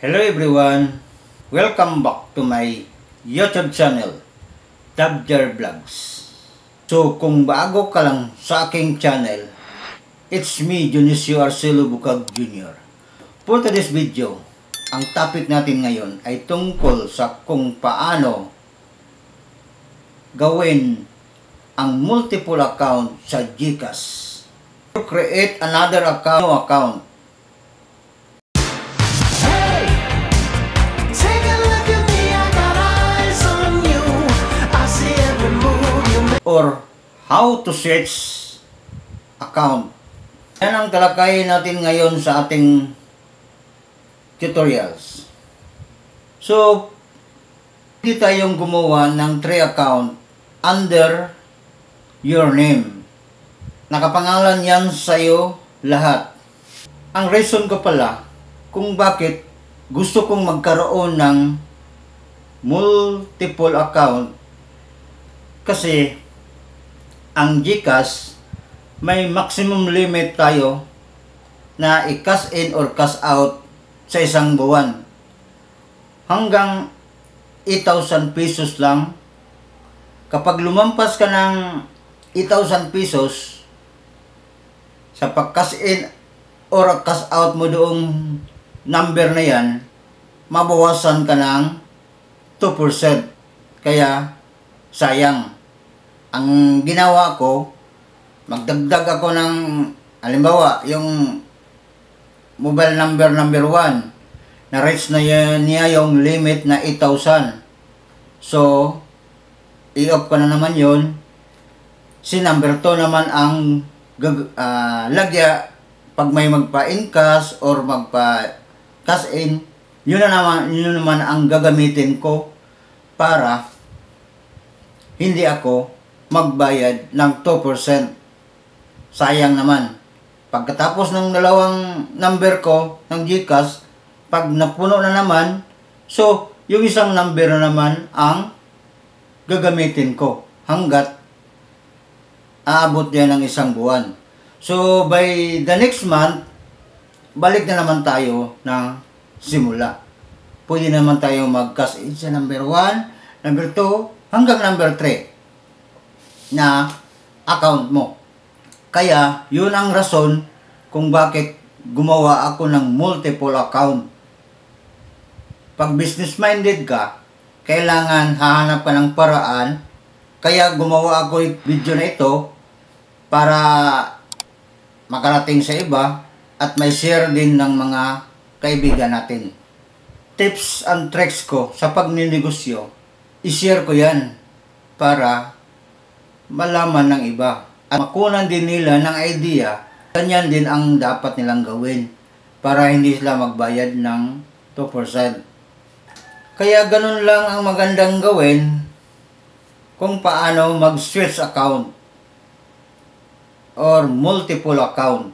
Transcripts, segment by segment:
Hello everyone! Welcome back to my YouTube channel, Dabjar Vlogs. So kung bago ka lang sa aking channel, it's me, Dionisio Arcelo Bucag Jr. For today's video, ang topic natin ngayon ay tungkol sa kung paano gawin ang multiple account sa GCash. To create another account. Or how to search account. Yan ang talakayin natin ngayon sa ating tutorials. So, hindi tayong gumawa ng 3 account under your name. Nakapangalan yan sa'yo lahat. Ang reason ko pala kung bakit gusto kong magkaroon ng multiple account kasi ang GCash may maximum limit tayo na i-cash in or cash out sa isang buwan. Hanggang 8,000 pesos lang. Kapag lumampas ka ng 8,000 pesos sa pag-cash in or cash out mo doong number na yan, mabawasan ka ng 2%. Kaya sayang. Ang ginawa ko, magdagdag ako ng, halimbawa, yung mobile number 1, na-reach na niya yung limit na 8,000. So, i-off ko na naman yun. Si number 2 naman ang lagya pag may magpa-in-cash or magpa-cash in, yun naman ang gagamitin ko para hindi ako magbayad ng 2%. Sayang naman. Pagkatapos ng dalawang number ko ng GCash, pag napuno na naman, so yung isang number na naman ang gagamitin ko hanggat aabot yan ng isang buwan. So by the next month, balik na naman tayo ng simula. Pwede naman tayo mag-cash in sa number 1, number 2, hanggang number 3 na account mo. Kaya, yun ang rason kung bakit gumawa ako ng multiple account. Pag business-minded ka, kailangan hahanap ka ng paraan. Kaya gumawa ako ng video na ito para makarating sa iba at may share din ng mga kaibigan natin. Tips and tricks ko sa pagninegosyo, i-share ko yan para malaman ng iba at makunan din nila ng idea. Ganyan din ang dapat nilang gawin para hindi sila magbayad ng 2%. Kaya ganun lang ang magandang gawin kung paano mag-switch account or multiple account.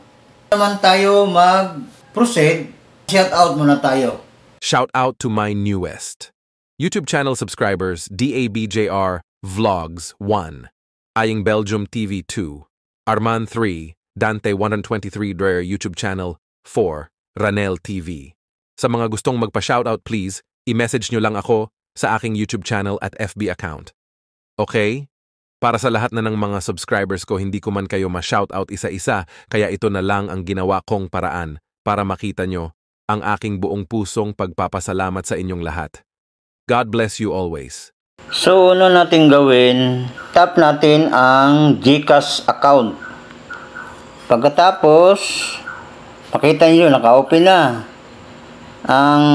Naman tayo mag-proceed, shout out muna tayo. Shout out to my newest YouTube channel subscribers, DABJR Vlogs 1, Aying Belgium TV 2, Arman 3, Dante 123 Dreyer YouTube channel 4, Ranel TV. Sa mga gustong magpa-shoutout please, i-message nyo lang ako sa aking YouTube channel at FB account. Okay? Para sa lahat na ng mga subscribers ko, hindi ko man kayo ma-shoutout isa-isa, kaya ito na lang ang ginawa kong paraan para makita nyo ang aking buong pusong pagpapasalamat sa inyong lahat. God bless you always. So, ano natin gawin? Tap natin ang GCash account. Pagkatapos, makita nyo, naka-open na. Ang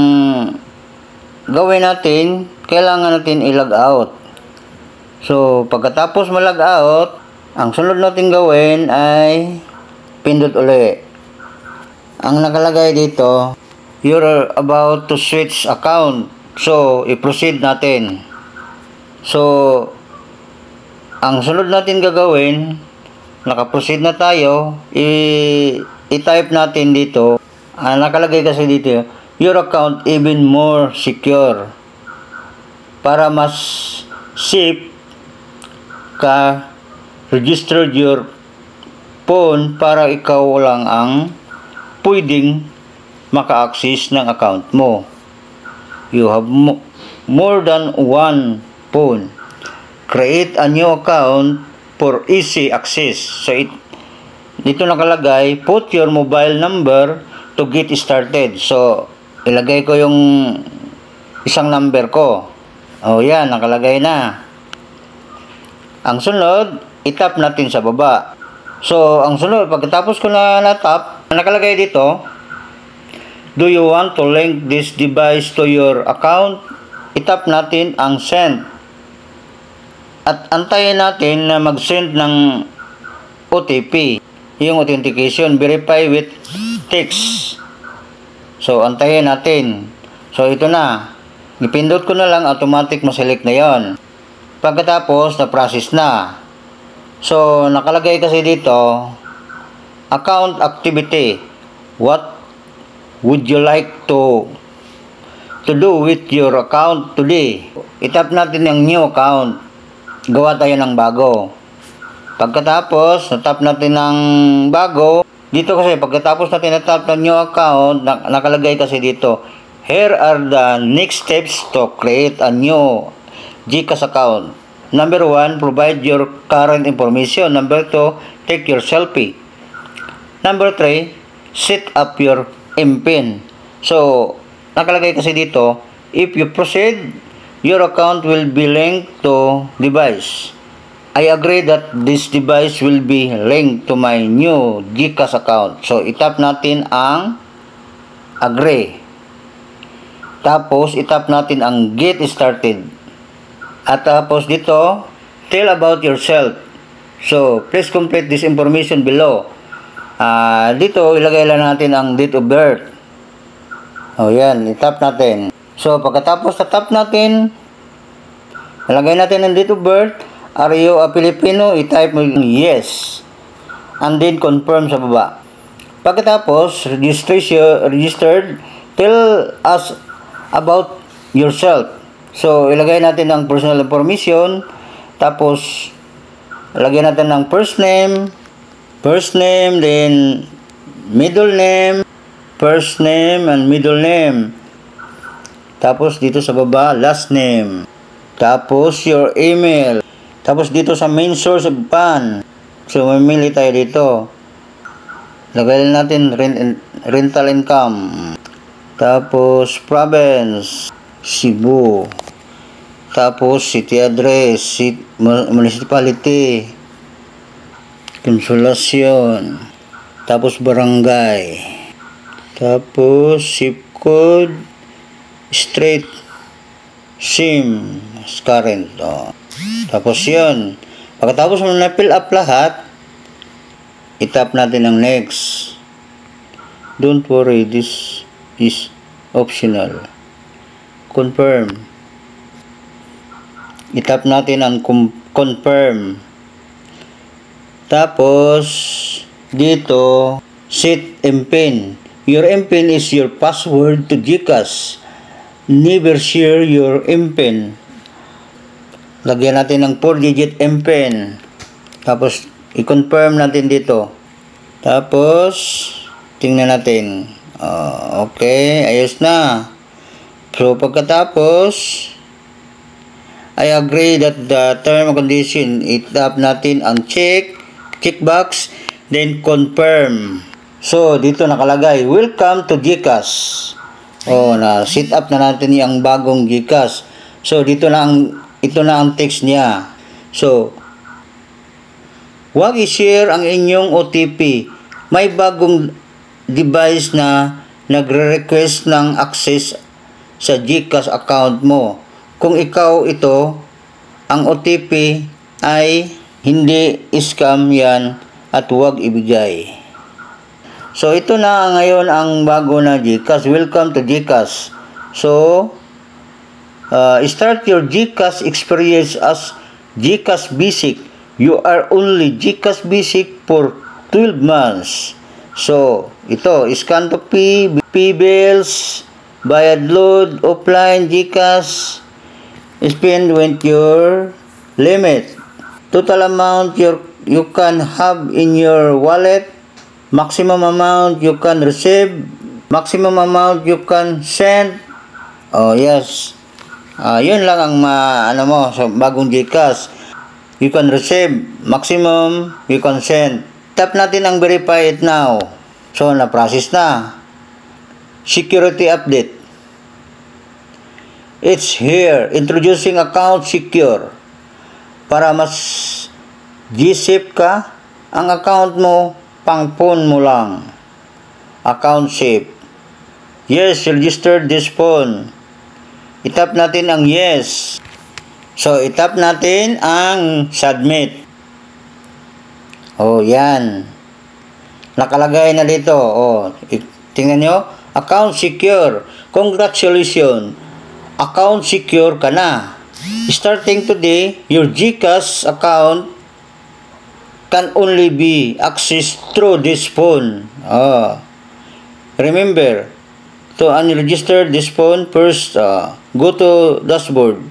gawin natin, kailangan natin i-log out. So, pagkatapos ma-log out, ang sunod natin gawin ay pindot uli. Ang nakalagay dito, you're about to switch account. So, i-proceed natin. So, ang sunod natin gagawin, naka-proceed na tayo, i-type natin dito, nakalagay kasi dito, your account even more secure. Para mas safe ka, register your phone para ikaw lang ang pwedeng maka-access ng account mo. you have more than one phone. Create a new account for easy access. So, dito nakalagay, put your mobile number to get started. So, ilagay ko yung isang number ko. O yan, nakalagay na. Ang sunod, itap natin sa baba. So, ang sunod, pagkatapos ko na natap, nakalagay dito, do you want to link this device to your account? Itap natin ang send. At antayin natin na mag-send ng OTP. Yung authentication, verify with text. So, antayin natin. So, ito na. Ipindot ko na lang, automatic maselect na yon. Pagkatapos, na-process na. So, nakalagay kasi dito, account activity. What would you like to do with your account today? Itap natin yung new account. Gawa tayo ng bago. Pagkatapos, natap natin ng bago. Dito kasi, pagkatapos natin natap ng new account, nakalagay kasi dito, here are the next steps to create a new GCash account. Number 1, provide your current information. Number 2, take your selfie. Number 3, set up your MPIN. So, nakalagay kasi dito, if you proceed, your account will be linked to device. I agree that this device will be linked to my new GCash account. So, itap natin ang agree. Tapos, itap natin ang get started. At tapos dito, tell about yourself. So, please complete this information below. Dito, ilagay lang natin ang date of birth. O, yan. Itap natin. So, pagkatapos tap natin, ilagay natin ang date of birth. Are you a Filipino? I-type mo yes. And then confirm sa baba. Pagkatapos, registered, tell us about yourself. So, ilagay natin ang personal information. Tapos, ilagay natin ang first name, then middle name, first name and middle name. Tapos, dito sa baba, last name. Tapos, your email. Tapos dito sa main source of PAN. So, mamili tayo dito. Lagay natin rental income. Tapos, province, Cebu. Tapos, city address, municipality, Consolacion. Tapos, barangay. Tapos, zip code, street, SIM, current. Tapos yun. Pagkatapos mo na-fill up lahat, itap natin ang next. Don't worry, this is optional. Confirm. Itap natin ang confirm. Tapos, dito, set MPIN. Your MPIN is your password to GCash. Never share your MPIN. Lagyan natin ng 4-digit MPIN. Tapos, i-confirm natin dito. Tapos, tingnan natin. Okay, ayos na. So, pagkatapos, I agree that the term and condition, itap natin ang checkbox, then confirm. So, dito nakalagay, welcome to GCash. Na-set up na natin yung bagong GCash. So, ito na ang text niya. So, huwag i-share ang inyong OTP. May bagong device na nagre-request ng access sa GCash account mo. Kung ikaw ito, ang OTP ay hindi scam yan at huwag ibigay. So, ito na ngayon ang bago na GCash. Welcome to GCash. So, start your GCash experience as GCash Basic. You are only GCash Basic for 12 months. So, ito, scan to pay, bills, bayad load, offline, GCash, spend with your limit. Total amount you can have in your wallet, maximum amount you can receive, maximum amount you can send. Oh, yes. Yun lang ang ano mo sa bagong GCash. You can receive maximum, you can send. Tap natin ang verify it now. So, na-process na. Security update. It's here. Introducing account secure. Para mas G-safe ka, ang account mo, pang phone mo lang. Account safe. Yes, registered this phone. Itap natin ang yes. So, itap natin ang submit. Oh, yan. Nakalagay na dito. Oh, tingnan nyo. Account secure. Congratulations. Account secure ka na. Starting today, your GCash account can only be accessed through this phone. Oh. Remember, to unregister this phone, first, go to dashboard.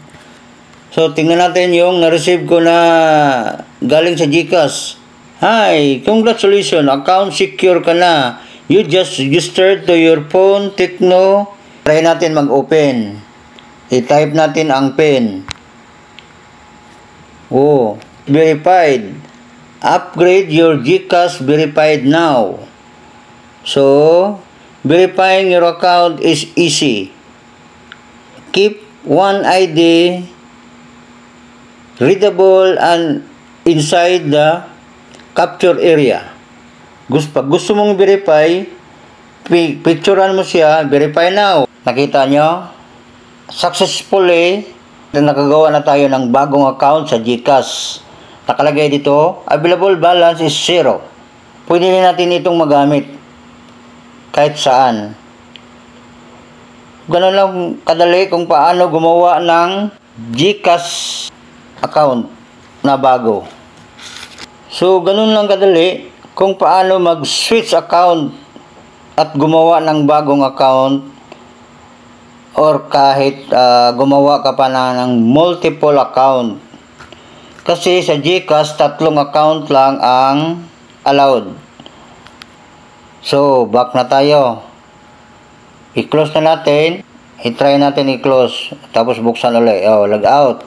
So, tingnan natin yung na-receive ko na galing sa GCash. Hi, congratulations, account secure ka na. You just registered to your phone, Tecno. Try natin mag-open. I-type natin ang PIN. Oh, verified. Upgrade your GCash verified now. So, verifying your account is easy. Keep one ID readable and inside the capture area. Pag gusto mong verify, picturean mo siya, verify now. Nakita nyo? Successfully, nakagawa na tayo ng bagong account sa GCash. Nakalagay dito, available balance is 0. Pwede na natin itong magamit kahit saan. Ganun lang kadali kung paano gumawa ng GCash account na bago. So, ganun lang kadali kung paano mag-switch account at gumawa ng bagong account or kahit gumawa ka pa ng multiple account. Kasi sa GCash, 3 account lang ang allowed. So, back na tayo. I-close na natin. I-try natin i-close. Tapos buksan ulit. Oh, log out.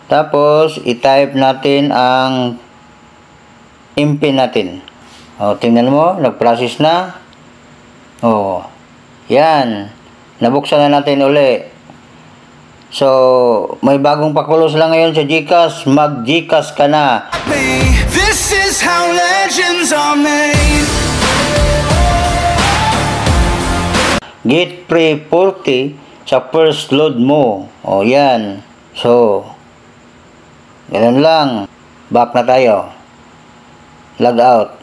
Tapos, i-type natin ang PIN natin. Oh, tingnan mo. Nag-process na. Oh, yan. Nabuksan na natin uli. So, may bagong pakulos lang ngayon sa GCash. Mag-GCash ka na. This is how legends are made. Get free 40 sa first load mo. O, yan. So, ganun lang. Back na tayo. Log out.